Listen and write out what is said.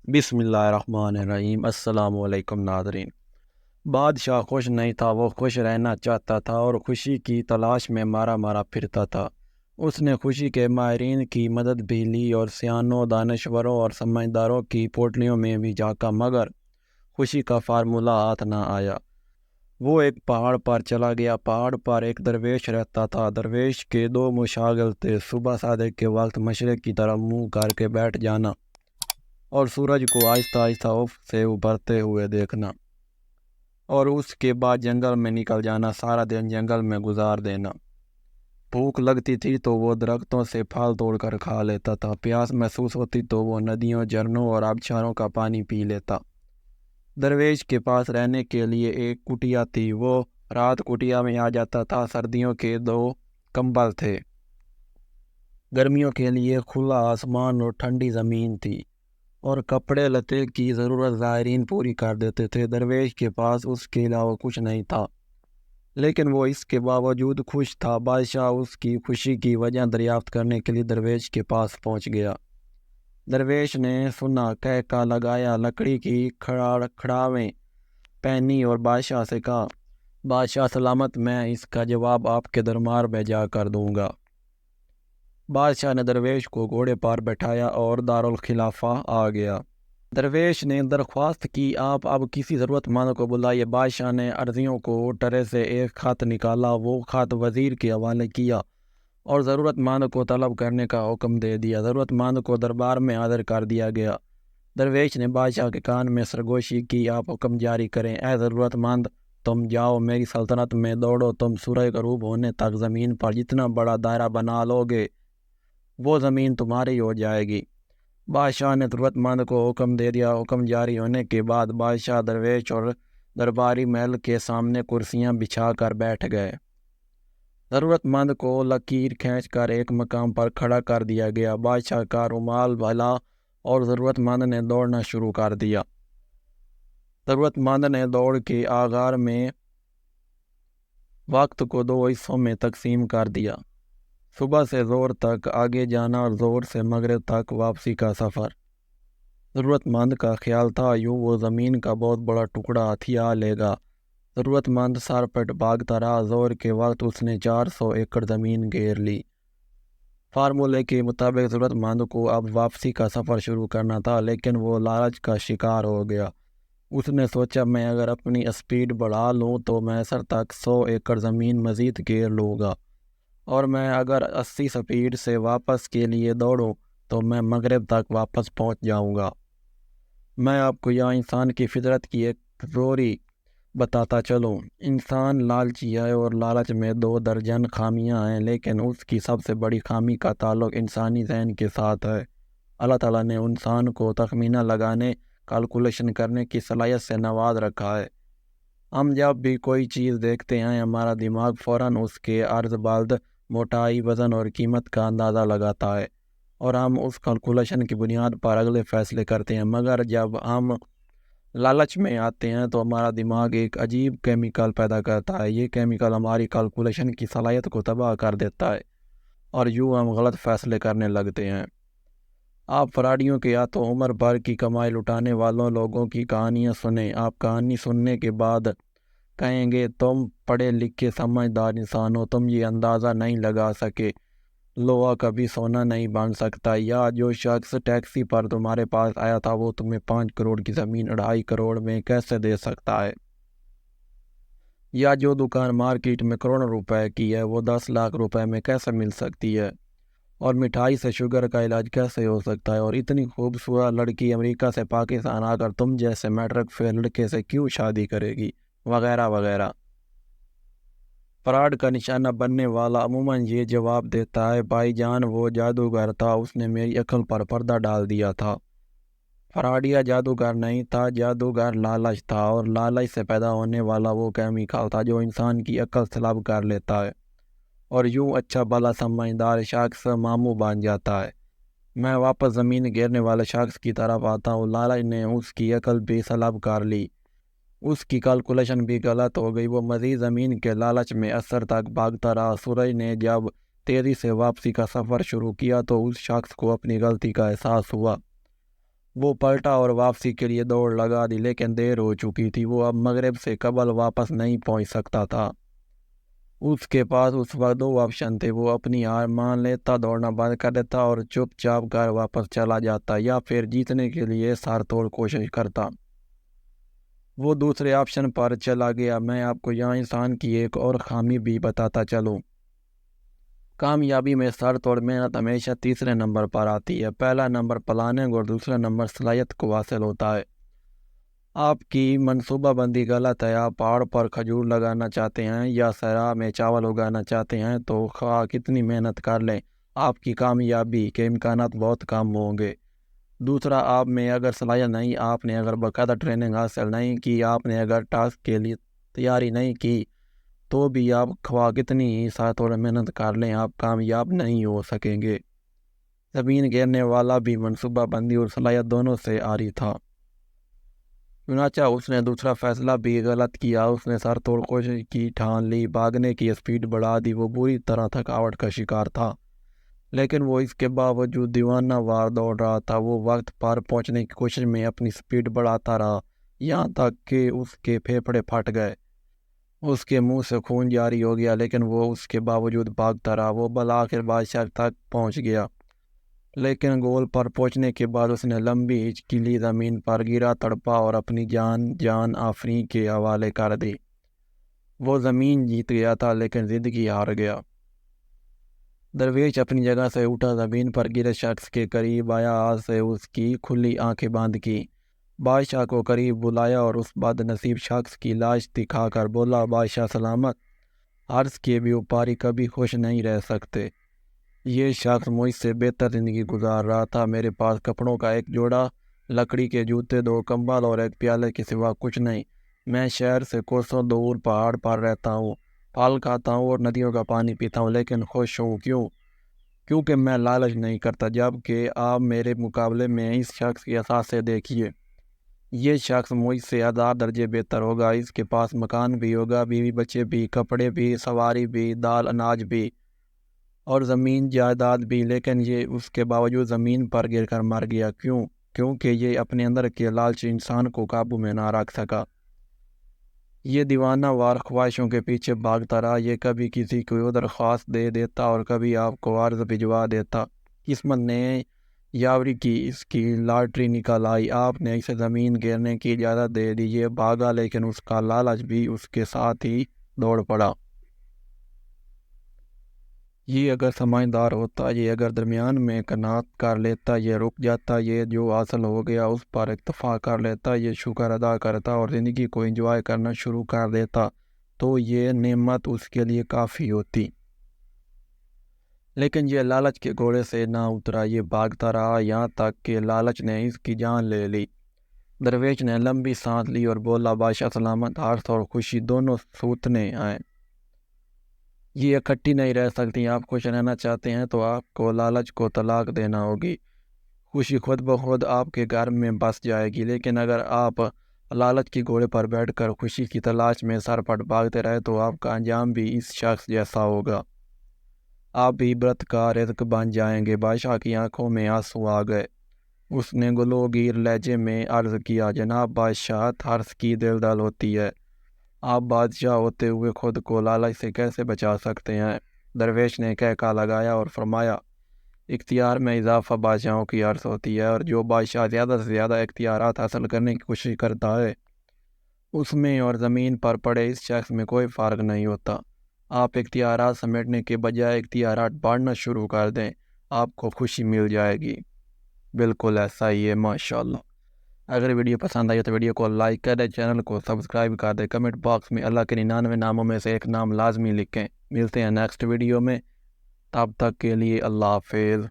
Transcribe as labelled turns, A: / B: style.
A: بسم اللہ الرحمن الرحیم۔ السلام علیکم ناظرین۔ بادشاہ خوش نہیں تھا، وہ خوش رہنا چاہتا تھا اور خوشی کی تلاش میں مارا مارا پھرتا تھا۔ اس نے خوشی کے ماہرین کی مدد بھی لی اور سیانوں، دانشوروں اور سمجھداروں کی پوٹلیوں میں بھی جھانکا، مگر خوشی کا فارمولہ ہاتھ نہ آیا۔ وہ ایک پہاڑ پر چلا گیا۔ پہاڑ پر ایک درویش رہتا تھا۔ درویش کے دو مشاغل تھے: صبح صادق کے وقت مشرق کی طرف منہ کر کے بیٹھ جانا اور سورج کو آہستہ آہستہ افق سے ابھرتے ہوئے دیکھنا، اور اس کے بعد جنگل میں نکل جانا، سارا دن جنگل میں گزار دینا۔ بھوک لگتی تھی تو وہ درختوں سے پھل توڑ کر کھا لیتا تھا، پیاس محسوس ہوتی تو وہ ندیوں، جھرنوں اور آبشاروں کا پانی پی لیتا۔ درویش کے پاس رہنے کے لیے ایک کٹیا تھی۔ وہ رات کٹیا میں آ جاتا تھا۔ سردیوں کے 2 کمبل تھے، گرمیوں کے لیے کھلا آسمان اور ٹھنڈی زمین تھی، اور کپڑے لتے کی ضرورت زائرین پوری کر دیتے تھے۔ درویش کے پاس اس کے علاوہ کچھ نہیں تھا، لیکن وہ اس کے باوجود خوش تھا۔ بادشاہ اس کی خوشی کی وجہ دریافت کرنے کے لیے درویش کے پاس پہنچ گیا۔ درویش نے سنا، کہکا لگایا، لکڑی کی کھڑاویں پہنی اور بادشاہ سے کہا: بادشاہ سلامت، میں اس کا جواب آپ کے دربار میں جا کر دوں گا۔ بادشاہ نے درویش کو گھوڑے پر بٹھایا اور دارالخلافہ آ گیا۔ درویش نے درخواست کی: آپ اب کسی ضرورت مند کو بلائیے۔ بادشاہ نے عرضیوں کو ٹرے سے ایک خط نکالا، وہ خط وزیر کے حوالے کیا اور ضرورت مند کو طلب کرنے کا حکم دے دیا۔ ضرورت مند کو دربار میں حاضر کر دیا گیا۔ درویش نے بادشاہ کے کان میں سرگوشی کی: آپ حکم جاری کریں۔ اے ضرورت مند، تم جاؤ، میری سلطنت میں دوڑو۔ تم سورج غروب ہونے تک زمین پر جتنا بڑا دائرہ بنا لو گے، وہ زمین تمہاری ہو جائے گی۔ بادشاہ نے ضرورت مند کو حکم دے دیا۔ حکم جاری ہونے کے بعد بادشاہ درویش اور درباری محل کے سامنے کرسیاں بچھا کر بیٹھ گئے۔ ضرورت مند کو لکیر کھینچ کر ایک مقام پر کھڑا کر دیا گیا۔ بادشاہ کا رومال بھلا اور ضرورت مند نے دوڑنا شروع کر دیا۔ ضرورت مند نے دوڑ کے آغار میں وقت کو 2 حصوں میں تقسیم کر دیا: صبح سے زور تک آگے جانا اور زور سے مغرب تک واپسی کا سفر۔ ضرورت مند کا خیال تھا یوں وہ زمین کا بہت بڑا ٹکڑا ہتھیا لے گا۔ ضرورت مند سر پٹ بھاگتا رہا۔ زور کے وقت اس نے 400 ایکڑ زمین گھیر لی۔ فارمولے کے مطابق ضرورت مند کو اب واپسی کا سفر شروع کرنا تھا، لیکن وہ لالچ کا شکار ہو گیا۔ اس نے سوچا، میں اگر اپنی اسپیڈ بڑھا لوں تو میں عصر تک 100 ایکڑ زمین مزید گھیر لوں گا، اور میں اگر 80 سپیڈ سے واپس کے لیے دوڑوں تو میں مغرب تک واپس پہنچ جاؤں گا۔ میں آپ کو یہاں انسان کی فطرت کی ایک تھیوری بتاتا چلوں۔ انسان لالچی ہے اور لالچ میں 2 درجن خامیاں ہیں، لیکن اس کی سب سے بڑی خامی کا تعلق انسانی ذہن کے ساتھ ہے۔ اللہ تعالیٰ نے انسان کو تخمینہ لگانے، کیلکولیشن کرنے کی صلاحیت سے نواز رکھا ہے۔ ہم جب بھی کوئی چیز دیکھتے ہیں، ہمارا دماغ فوراً اس کے عرض بلد، موٹائی، وزن اور قیمت کا اندازہ لگاتا ہے، اور ہم اس کیلکولیشن کی بنیاد پر اگلے فیصلے کرتے ہیں۔ مگر جب ہم لالچ میں آتے ہیں تو ہمارا دماغ ایک عجیب کیمیکل پیدا کرتا ہے۔ یہ کیمیکل ہماری کیلکولیشن کی صلاحیت کو تباہ کر دیتا ہے، اور یوں ہم غلط فیصلے کرنے لگتے ہیں۔ آپ فراڈیوں کے یا تو عمر بھر کی کمائی لٹانے والوں لوگوں کی کہانیاں سنیں۔ آپ کہانی سننے کے بعد کہیں گے، تم پڑھے لکھے سمجھدار انسان ہو، تم یہ اندازہ نہیں لگا سکے، لوہا کبھی سونا نہیں بن سکتا، یا جو شخص ٹیکسی پر تمہارے پاس آیا تھا وہ تمہیں 5 کروڑ کی زمین 2.5 کروڑ میں کیسے دے سکتا ہے، یا جو دکان مارکیٹ میں کروڑوں روپے کی ہے وہ 10 لاکھ روپے میں کیسے مل سکتی ہے، اور مٹھائی سے شوگر کا علاج کیسے ہو سکتا ہے، اور اتنی خوبصورت لڑکی امریکہ سے پاکستان آ کر تم جیسے میٹرک فیل لڑکے سے کیوں شادی کرے گی، وغیرہ وغیرہ۔ فراڈ کا نشانہ بننے والا عموماً یہ جواب دیتا ہے، بھائی جان وہ جادوگر تھا، اس نے میری عقل پر پردہ ڈال دیا تھا۔ فراڈیا جادوگر نہیں تھا، جادوگر لالچ تھا، اور لالچ سے پیدا ہونے والا وہ کیمیکل تھا جو انسان کی عقل سلب کر لیتا ہے، اور یوں اچھا بھلا سمجھدار شخص ماموں بن جاتا ہے۔ میں واپس زمین گھیرنے والے شخص کی طرف آتا ہوں۔ لالچ نے اس کی عقل بھی سلب کر لی، اس کی کیلکولیشن بھی غلط ہو گئی۔ وہ مزید زمین کے لالچ میں عصر تک بھاگتا رہا۔ سورج نے جب تیزی سے واپسی کا سفر شروع کیا تو اس شخص کو اپنی غلطی کا احساس ہوا۔ وہ پلٹا اور واپسی کے لیے دوڑ لگا دی، لیکن دیر ہو چکی تھی۔ وہ اب مغرب سے قبل واپس نہیں پہنچ سکتا تھا۔ اس کے پاس اس وقت دو آپشن تھے، وہ اپنی ہار مان لیتا، دوڑنا بند کر دیتا اور چپ چاپ گھر واپس چلا جاتا، یا پھر جیتنے کے لیے سر توڑ کوشش کرتا۔ وہ دوسرے آپشن پر چلا گیا۔ میں آپ کو یہاں انسان کی ایک اور خامی بھی بتاتا چلوں۔ کامیابی میں سر توڑ محنت ہمیشہ تیسرے نمبر پر آتی ہے۔ پہلا نمبر پلاننگ اور دوسرا نمبر صلاحیت کو حاصل ہوتا ہے۔ آپ کی منصوبہ بندی غلط ہے۔ آپ پہاڑ پر کھجور لگانا چاہتے ہیں یا صحرا میں چاول اگانا چاہتے ہیں تو خواہ کتنی محنت کر لیں، آپ کی کامیابی کے امکانات بہت کم ہوں گے۔ دوسرا، آپ میں اگر صلاحیت نہیں، آپ نے اگر باقاعدہ ٹریننگ حاصل نہیں کی، آپ نے اگر ٹاسک کے لیے تیاری نہیں کی، تو بھی آپ خواہ کتنی ہی ساتھ اور محنت کر لیں، آپ کامیاب نہیں ہو سکیں گے۔ زمین گرنے والا بھی منصوبہ بندی اور صلاحیت دونوں سے عاری تھا، چنانچہ اس نے دوسرا فیصلہ بھی غلط کیا۔ اس نے سر توڑ کوشش کی، ٹھان لی، بھاگنے کی اسپیڈ بڑھا دی۔ وہ بری طرح تھکاوٹ کا شکار تھا، لیکن وہ اس کے باوجود دیوانہ وار دوڑ رہا تھا۔ وہ وقت پر پہنچنے کی کوشش میں اپنی سپیڈ بڑھاتا رہا، یہاں تک کہ اس کے پھیپھڑے پھٹ گئے، اس کے منہ سے خون جاری ہو گیا، لیکن وہ اس کے باوجود بھاگتا رہا۔ وہ بالآخر بادشاہ تک پہنچ گیا، لیکن گول پر پہنچنے کے بعد اس نے لمبی ہچکی لی، زمین پر گرا، تڑپا اور اپنی جان آفریں کے حوالے کر دی۔ وہ زمین جیت گیا تھا لیکن زندگی ہار گیا۔ درویش اپنی جگہ سے اٹھا، زمین پر گرے شخص کے قریب آیا، ہاتھ سے اس کی کھلی آنکھیں بند کی، بادشاہ کو قریب بلایا اور اس بد نصیب شخص کی لاش دکھا کر بولا، بادشاہ سلامت، عرض کے بھی اوپاری کبھی خوش نہیں رہ سکتے۔ یہ شخص مجھ سے بہتر زندگی گزار رہا تھا۔ میرے پاس کپڑوں کا ایک جوڑا، لکڑی کے جوتے، دو کمبل اور ایک پیالے کے سوا کچھ نہیں۔ میں شہر سے کوسوں دور پہاڑ پر رہتا ہوں، پھل کھاتا ہوں اور ندیوں کا پانی پیتا ہوں، لیکن خوش ہوں۔ کیونکہ میں لالچ نہیں کرتا، جبکہ آپ میرے مقابلے میں اس شخص کے اثاثے دیکھیے۔ یہ شخص مجھ سے 1000 درجے بہتر ہوگا۔ اس کے پاس مکان بھی ہوگا، بیوی بچے بھی، کپڑے بھی، سواری بھی، دال اناج بھی اور زمین جائیداد بھی، لیکن یہ اس کے باوجود زمین پر گر کر مر گیا۔ کیونکہ یہ اپنے اندر کے لالچ انسان کو قابو میں نہ رکھ سکا۔ یہ دیوانہ وار خواہشوں کے پیچھے بھاگتا رہا، یہ کبھی کسی کو درخواست دے دیتا اور کبھی آپ کو عرض بھجوا دیتا۔ قسمت نے یاوری کی، اس کی لاٹری نکل آئی، آپ نے اسے زمین گرنے کی اجازت دے دی۔ یہ بھاگا، لیکن اس کا لالچ بھی اس کے ساتھ ہی دوڑ پڑا۔ یہ اگر سمجھدار ہوتا، یہ اگر درمیان میں قناعت کر لیتا، یہ رک جاتا، یہ جو حاصل ہو گیا اس پر اکتفا کر لیتا، یہ شکر ادا کرتا اور زندگی کو انجوائے کرنا شروع کر دیتا، تو یہ نعمت اس کے لیے کافی ہوتی۔ لیکن یہ لالچ کے گھوڑے سے نہ اترا، یہ بھاگتا رہا، یہاں تک کہ لالچ نے اس کی جان لے لی۔ درویش نے لمبی سانس لی اور بولا، بادشاہ سلامت، ہرس اور خوشی دونوں سوتنے ہیں، یہ اکٹھی نہیں رہ سکتی۔ آپ خوش رہنا چاہتے ہیں تو آپ کو لالچ کو طلاق دینا ہوگی۔ خوشی خود بخود آپ کے گھر میں بس جائے گی، لیکن اگر آپ لالچ کے گھوڑے پر بیٹھ کر خوشی کی تلاش میں سرپٹ بھاگتے رہے تو آپ کا انجام بھی اس شخص جیسا ہوگا، آپ بھی عبرت کا رزق بن جائیں گے۔ بادشاہ کی آنکھوں میں آنسو آ گئے، اس نے گلوگیر لہجے میں عرض کیا، جناب بادشاہ، ہرس کی دلدل ہوتی ہے، آپ بادشاہ ہوتے ہوئے خود کو لالچ سے کیسے بچا سکتے ہیں؟ درویش نے کہکا لگایا اور فرمایا، اختیار میں اضافہ بادشاہوں کی عرض ہوتی ہے، اور جو بادشاہ زیادہ سے زیادہ اختیارات حاصل کرنے کی کوشش کرتا ہے، اس میں اور زمین پر پڑے اس شخص میں کوئی فرق نہیں ہوتا۔ آپ اختیارات سمیٹنے کے بجائے اختیارات بانٹنا شروع کر دیں، آپ کو خوشی مل جائے گی۔ بالکل ایسا ہی ہے، ماشاءاللہ۔ اگر ویڈیو پسند آئی تو ویڈیو کو لائک کر دیں، چینل کو سبسکرائب کر دیں، کمنٹ باکس میں اللہ کے 99 ناموں میں سے ایک نام لازمی لکھیں۔ ملتے ہیں نیکسٹ ویڈیو میں، تب تک کے لیے اللہ حافظ۔